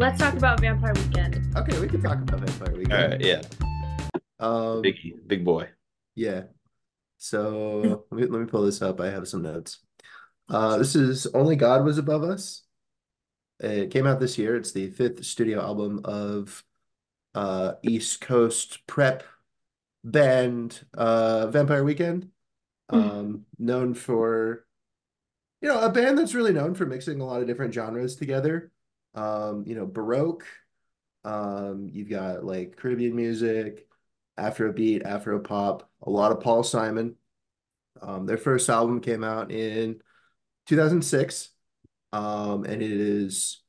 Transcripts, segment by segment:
Let's talk about Vampire Weekend. Okay, we can talk about Vampire All Weekend. right, yeah, Um, big boy. yeah. So let me pull this up. I have some notes. This is Only God Was Above Us. It came out this year. It's the fifth studio album of East Coast prep band Vampire Weekend. Known for, a band that's really known for mixing a lot of different genres together. Baroque. You've got like Caribbean music, Afrobeat, Afropop, a lot of Paul Simon. Their first album came out in 2006, and it is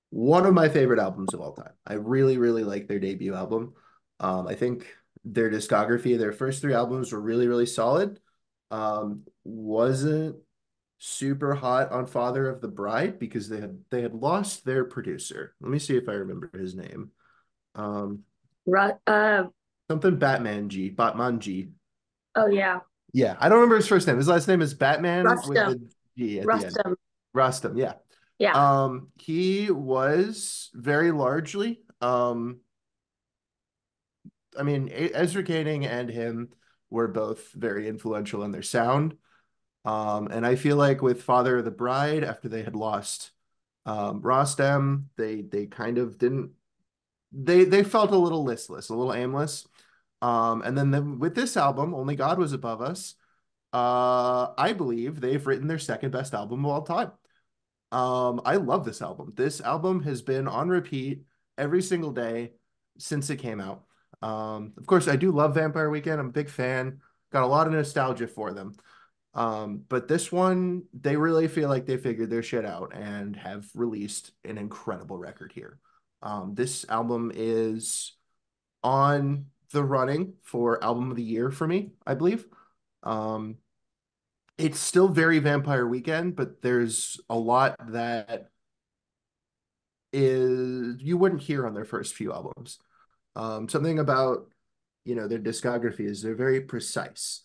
one of my favorite albums of all time. I really, really like their debut album. I think their discography, their first three albums were really, really solid. Wasn't super hot on Father of the Bride because they had lost their producer. Let me see if I remember his name. Um, Ru Something Batman G. oh yeah, Yeah, I don't remember his first name. His last name is Batman with Rustum. the G at the end. Rustum. Rustum, yeah. Yeah. He was very largely, I mean, Ezra Koenig and him were both very influential in their sound. And I feel like with Father of the Bride, after they had lost Rostam, they kind of didn't they felt a little listless, a little aimless. And then with this album, Only God Was Above Us, I believe they've written their second best album of all time. I love this album. This album has been on repeat every single day since it came out. Of course, I do love Vampire Weekend. I'm a big fan. Got a lot of nostalgia for them. But this one, they really feel like they figured their shit out and have released an incredible record here. This album is on the running for album of the year for me, I believe. Um, it's still very Vampire Weekend, but there's a lot that is you wouldn't hear on their first few albums. Something about their discography is they're very precise.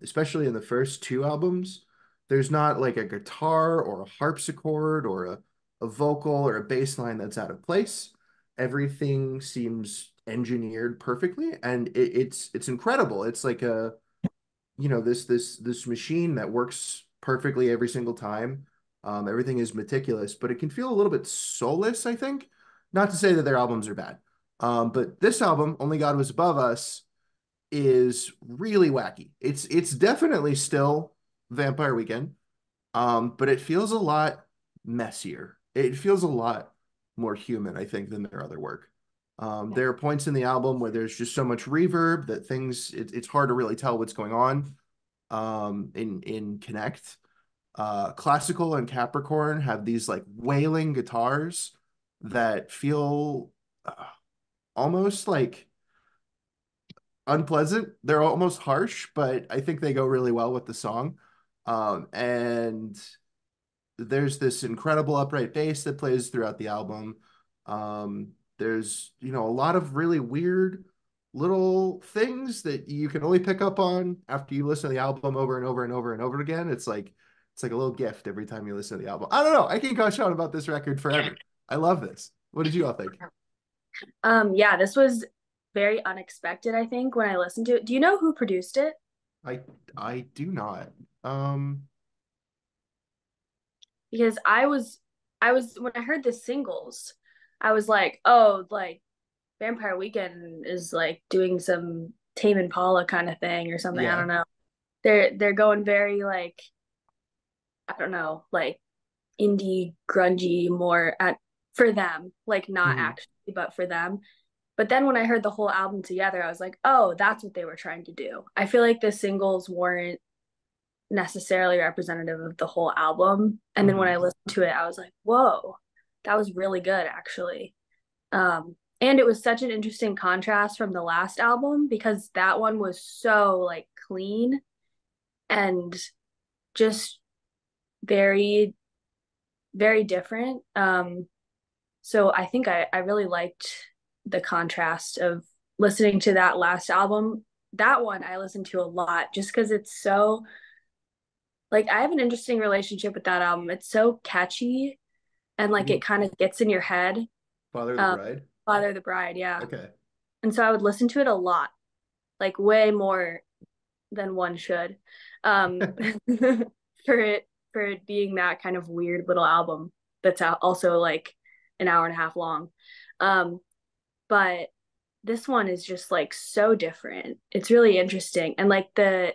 Especially in the first two albums, there's not like a guitar or a harpsichord or a vocal or a bass line that's out of place. Everything seems engineered perfectly, and it's incredible. It's like this machine that works perfectly every single time. Everything is meticulous, but it can feel a little bit soulless, I think. Not to say that their albums are bad. But this album, Only God Was Above Us, is really wacky. It's definitely still Vampire Weekend, but it feels a lot messier. It feels a lot more human, I think, than their other work. There are points in the album where there's just so much reverb that it's hard to really tell what's going on in Connect. Classical and Capricorn have these like wailing guitars that feel almost like unpleasant. They're almost harsh, but I think they go really well with the song. And there's this incredible upright bass that plays throughout the album. There's, a lot of really weird little things that you can only pick up on after you listen to the album over and over and over and over again. It's like a little gift every time you listen to the album. I don't know. I can gush on about this record forever. I love this. What did you all think? Yeah, this was very unexpected, I think, when I listened to it. Do you know who produced it? I I do not. Um, Because I was when I heard the singles, I was like, oh, like Vampire Weekend is like doing some Tame Impala kind of thing or something. I yeah. don't know. They're going very like, I don't know, like indie grungy more at for them, like not Mhm. actually, but for them. But then when I heard the whole album together, I was like, oh, that's what they were trying to do. I feel like the singles weren't necessarily representative of the whole album. And then when I Mhm. listened to it, I was like, whoa, that was really good actually. And it was such an interesting contrast from the last album because that one was so like clean and just very, very different. So I think I really liked the contrast of listening to that last album. That one I listened to a lot just because it's so like I have an interesting relationship with that album. It's so catchy and like Mhm. it kind of gets in your head. Father of the Um, Bride. Father of the Bride, yeah. Okay. And so I would listen to it a lot, like way more than one should. Um, for it being that kind of weird little album that's also like an hour and a half long. Um, but this one is just like so different. It's really interesting. And like the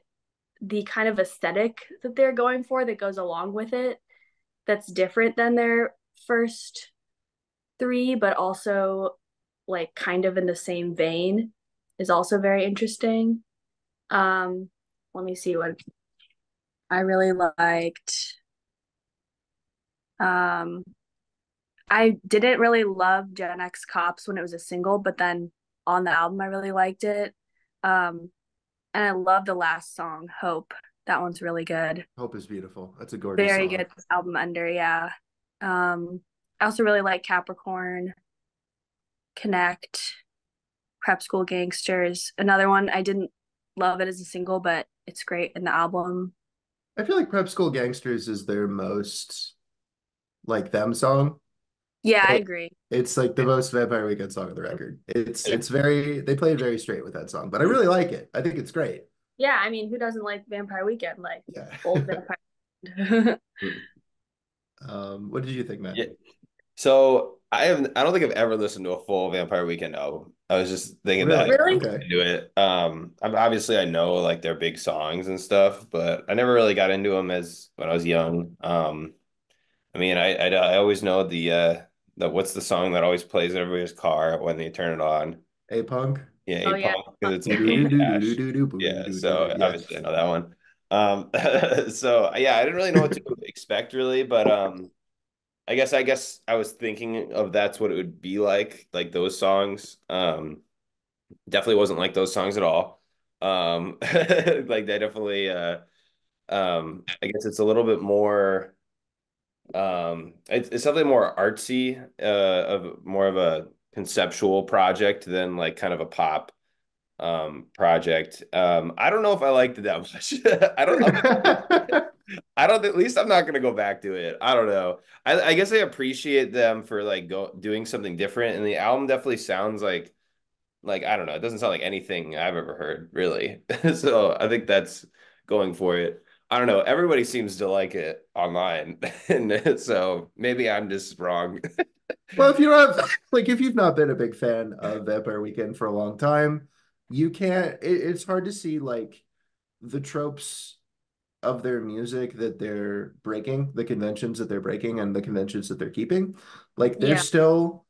kind of aesthetic that they're going for that goes along with it that's different than their first three, but also like kind of in the same vein is also very interesting. Um, Let me see what I really liked. Um, I didn't really love Gen X Cops when it was a single, but then on the album I really liked it. Um, and I love the last song, Hope. That one's really good. Hope is beautiful. That's a gorgeous Very song. good album under, yeah. I also really like Capricorn, Connect, Prep School Gangsters. Another one I didn't love it as a single, but it's great in the album. I feel like Prep School Gangsters is their most like them song. Yeah, I It, agree. it's like the most Vampire Weekend song on the record. Yeah. It's very they played very straight with that song, but I really like it. I think it's great. Yeah, I mean, who doesn't like Vampire Weekend? Like Yeah. old vampire. What did you think, Matt? Yeah. So I don't think I've ever listened to a full Vampire Weekend album. I was just thinking that Really? Really? Okay. into it. Obviously I know like their big songs and stuff, but I never really got into them as when I was young. I mean, I always know the what's the song that always plays in everybody's car when they turn it on? A Punk. Yeah, Oh A yeah. Punk because it's Do like do Kate do do do do Nash. do do boo Yeah, do do do. so Yeah. obviously I know that one. So yeah, I didn't really know what to expect really, but I guess I was thinking of that's what it would be like those songs. Definitely wasn't like those songs at all. Like they definitely I guess it's a little bit more it's something more artsy, of more of a conceptual project than like kind of a pop project. I don't know if I liked it that much. I don't at least I'm not gonna go back to it. I don't know. I guess I appreciate them for like doing something different, and the album definitely sounds like I don't know. It doesn't sound like anything I've ever heard, really. So I think that's going for it. I don't know. Everybody seems to like it online, and so maybe I'm just wrong. Well, if you don't have, like, if you've not been a big fan of Vampire Weekend for a long time, you can't, it's hard to see like the tropes of their music that they're breaking, the conventions that they're breaking and the conventions that they're keeping. Like they're Yeah. still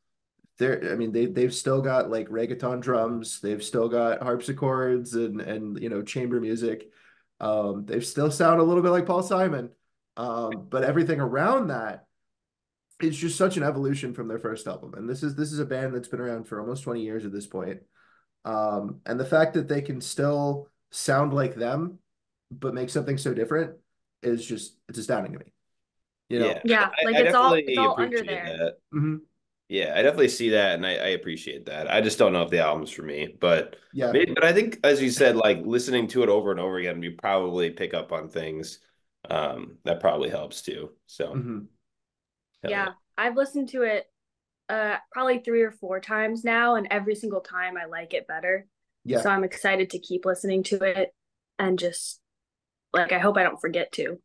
I mean they've still got like reggaeton drums, they've still got harpsichords and chamber music. They still sound a little bit like Paul Simon. But everything around that it's just such an evolution from their first album. And this is a band that's been around for almost 20 years at this point. And the fact that they can still sound like them, but make something so different is just it's astounding to me. You Yeah, know? Yeah. Like I it's definitely all under appreciate there. that. Mhm. Yeah, I definitely see that, and I appreciate that. I just don't know if the album's for me, but Yeah. maybe. But I think, as you said, like listening to it over and over again, you probably pick up on things. That probably helps too. So Hmm. hell yeah. Yeah. I've listened to it probably 3 or 4 times now, and every single time I like it better. Yeah. So I'm excited to keep listening to it and just like I hope I don't forget to.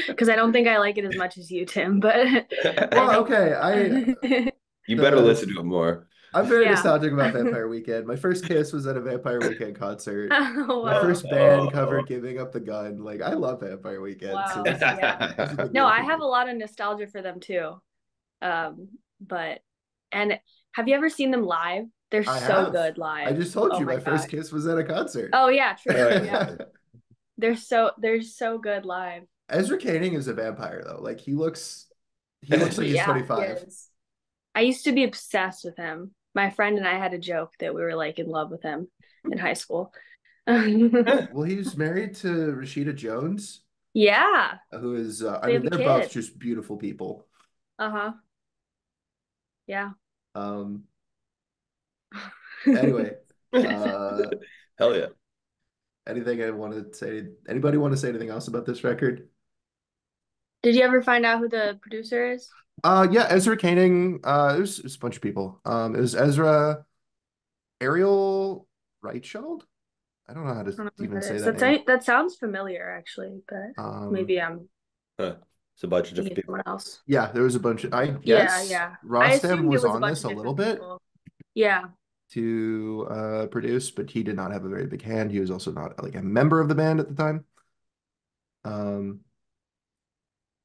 Because I don't think I like it as much as you, Tim, but I Well, think okay. I You better the listen to it more. I'm very yeah. nostalgic about Vampire Weekend. My first kiss was at a Vampire Weekend concert. Oh My wow. first band cover, Oh. Giving Up the Gun. Like I love Vampire Weekend, so Wow. Yeah. this is a big No, deal I for have me. a lot of nostalgia for them too. But and have you ever seen them live? They're I so have. good I live. just told Oh you my my first gosh. kiss was at a concert. Oh yeah, true. Oh Yeah. yeah. They're so good live. Ezra Koenig is a vampire though. Like he looks like he's Yeah, he 25. is. I used to be obsessed with him. My friend and I had a joke that we were like in love with him in high school. Well, he's married to Rashida Jones, Yeah, who is I they mean have a they're both kid. just beautiful people. Uh-huh. Yeah. Um anyway, uh Hell yeah. anything I want to say anybody want to say anything else about this record? Did you ever find out who the producer is? Yeah, Ezra Koenig. There's a bunch of people. It was Ezra Ariel Reicheld. I don't know how to I don't know who even that say is. that name. That sounds familiar actually, but Um, maybe I'm Huh. It's a bunch of thinking different of people. someone else. yeah, there was a bunch of, I Yeah, guess yeah. I Rostam assumed it was was a on bunch this of a little different bit people. Yeah. to produce, but he did not have a very big hand. He was also not like a member of the band at the time. Um,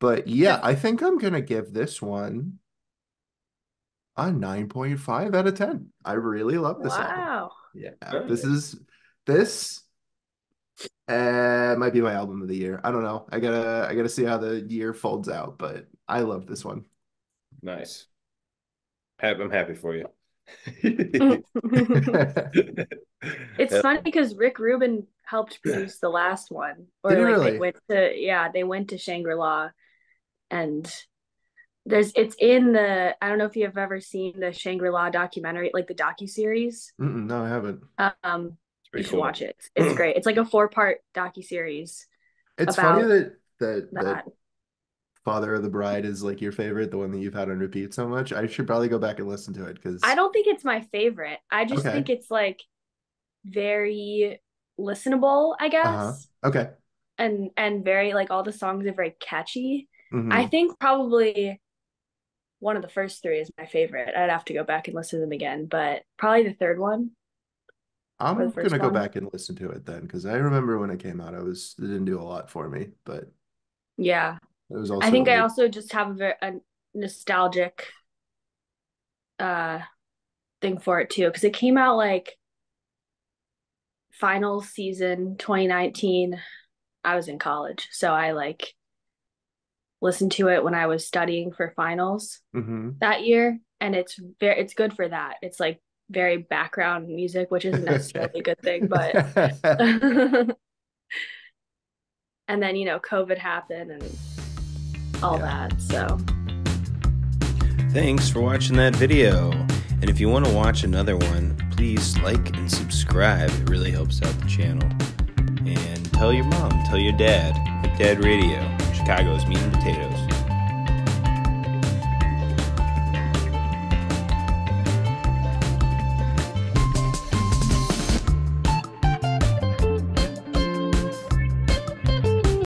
but yeah, I think I'm gonna give this one a 9.5 out of 10. I really love this album. Wow. Yeah, All this right. is this might be my album of the year. I don't know. I gotta see how the year folds out, but I love this one. Nice. I'm happy for you. It's Yeah. funny because Rick Rubin helped produce the last one, Did or he like they really? went to, yeah, they went to Shangri-La, and it's in the, I don't know if you have ever seen the Shangri-La documentary, like the docu-series. Mm-mm, no, I haven't. It's You pretty should cool. watch it. It's great. It's like a 4-part docu-series It's funny about that that. Father of the Bride is like your favorite, the one that you've had on repeat so much. I should probably go back and listen to it I because don't think it's my favorite. I just okay. think it's like very listenable, I Uh-huh. guess. Okay. And very like all the songs are very catchy. I Mm-hmm. think probably one of the first three is my favorite. I'd have to go back and listen to them again, but probably the third one or I'm the first gonna go one. back and listen to it then because I remember when it came out, it didn't do a lot for me, but Yeah. it was I also think I like also just have a nostalgic uh thing for it too because it came out like final season 2019. I was in college, so I like listened to it when I was studying for finals mm-hmm. that year, and it's good for that. It's like very background music, which isn't necessarily Okay. a good thing, but and then COVID happened and all Yeah. that. So Thanks for watching that video. And if you want to watch another one, please like and subscribe. It really helps out the channel. And tell your mom, tell your dad. Dad Radio, Chicago's Meat and Potatoes.